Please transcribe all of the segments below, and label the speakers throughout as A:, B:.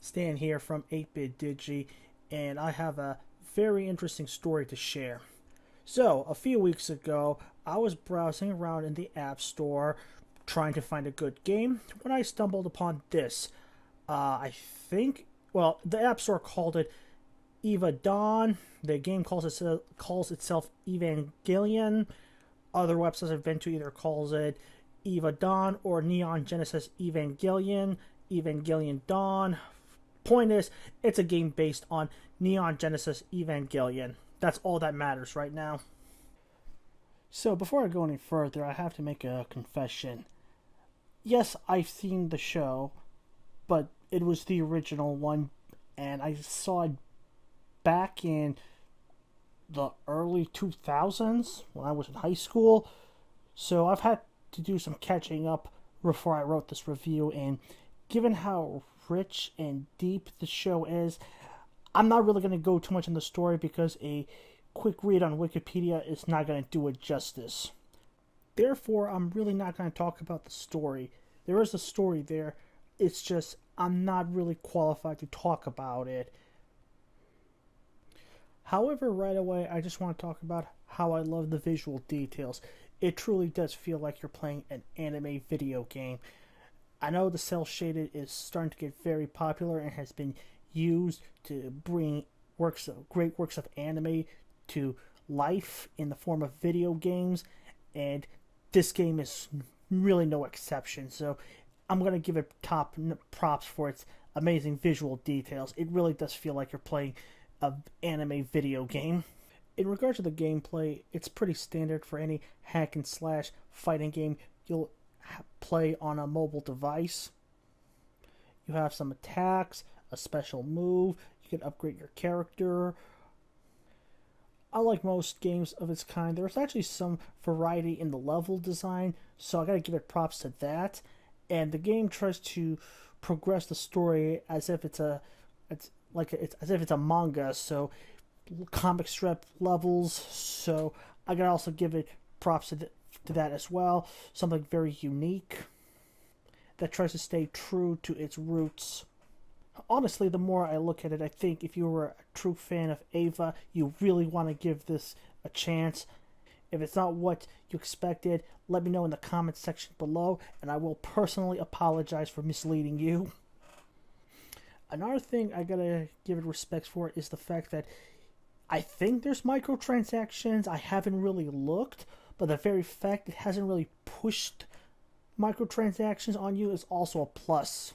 A: Stan here from 8-Bit Digi, and I have a very interesting story to share. So, a few weeks ago, I was browsing around in the App Store trying to find a good game when I stumbled upon this. I think, well, the App Store called it EVA Dawn. The game calls itself Evangelion. Other websites I've been to either calls it EVA Dawn or Neon Genesis Evangelion, Evangelion Dawn. Point is, it's a game based on Neon Genesis Evangelion. That's all that matters right now. So, before I go any further, I have to make a confession. Yes, I've seen the show, but it was the original one, and I saw it back in the early 2000s when I was in high school. So, I've had to do some catching up before I wrote this review, and given how rich and deep the show is, I'm not really going to go too much in the story because a quick read on Wikipedia is not going to do it justice. Therefore, I'm really not going to talk about the story. There is a story there, it's just I'm not really qualified to talk about it. However, right away, I just want to talk about how I love the visual details. It truly does feel like you're playing an anime video game. I know the cel shaded is starting to get very popular and has been used to bring great works of anime to life in the form of video games, and this game is really no exception. So I'm going to give it top props for its amazing visual details. It really does feel like you're playing an anime video game. In regards to the gameplay, it's pretty standard for any hack and slash fighting game you'll play on a mobile device. You have some attacks, a special move, you can upgrade your character. Unlike most games of its kind, there's actually some variety in the level design, so I gotta give it props to that. And the game tries to progress the story as if it's a manga, so comic strip levels. So I gotta also give it props to that as well. Something very unique that tries to stay true to its roots. Honestly, the more I look at it, I think if you were a true fan of EVA, you really want to give this a chance. If it's not what you expected, let me know in the comments section below, and I will personally apologize for misleading you. Another thing I gotta give it respect for is the fact that I think there's microtransactions. I haven't really looked, but the very fact it hasn't really pushed microtransactions on you is also a plus.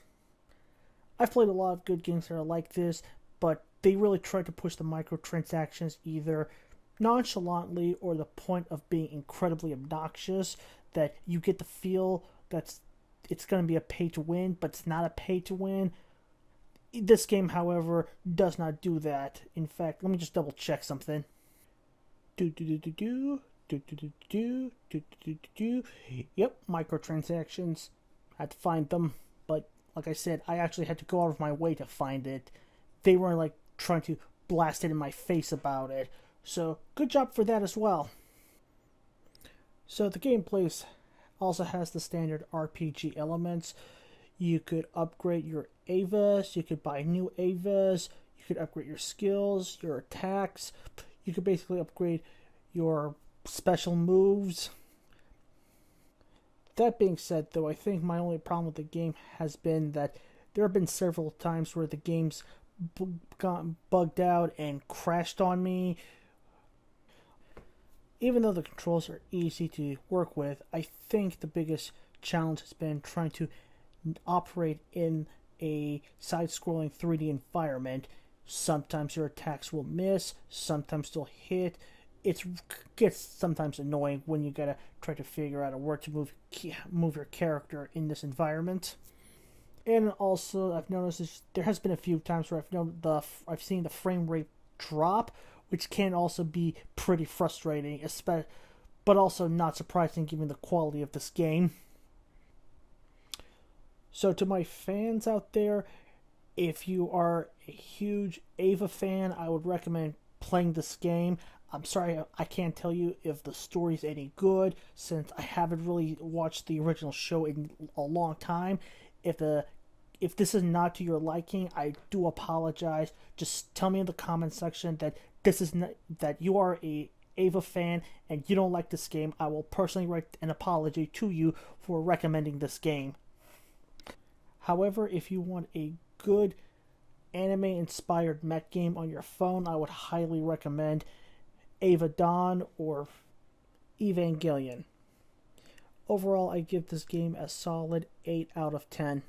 A: I've played a lot of good games that are like this, but they really try to push the microtransactions either nonchalantly or the point of being incredibly obnoxious, that you get the feel that it's going to be a pay to win, but it's not a pay to win. This game, however, does not do that. In fact, let me just double check something. Yep, microtransactions. I had to find them, but like I said, I actually had to go out of my way to find it. They weren't like trying to blast it in my face about it. So, good job for that as well. So, the gameplay also has the standard RPG elements. You could upgrade your EVAs, you could buy new EVAs, you could upgrade your skills, your attacks. You could basically upgrade your special moves. That being said, though, I think my only problem with the game has been that there have been several times where the game's gotten bugged out and crashed on me. Even though the controls are easy to work with, I think the biggest challenge has been trying to operate in a side-scrolling 3D environment. Sometimes your attacks will miss, sometimes they'll hit. It gets sometimes annoying when you gotta try to figure out where to move your character in this environment. And also, I've noticed there has been a few times where I've seen the frame rate drop, which can also be pretty frustrating, but also not surprising given the quality of this game. So to my fans out there, if you are a huge EVA fan, I would recommend playing this game. I'm sorry I can't tell you if the story's any good, since I haven't really watched the original show in a long time. If If this is not to your liking, I do apologize. Just tell me in the comment section that this is not, that you are a EVA fan and you don't like this game. I will personally write an apology to you for recommending this game. However, if you want a good anime-inspired mech game on your phone, I would highly recommend EVA Dawn or Evangelion. Overall, I give this game a solid 8 out of 10.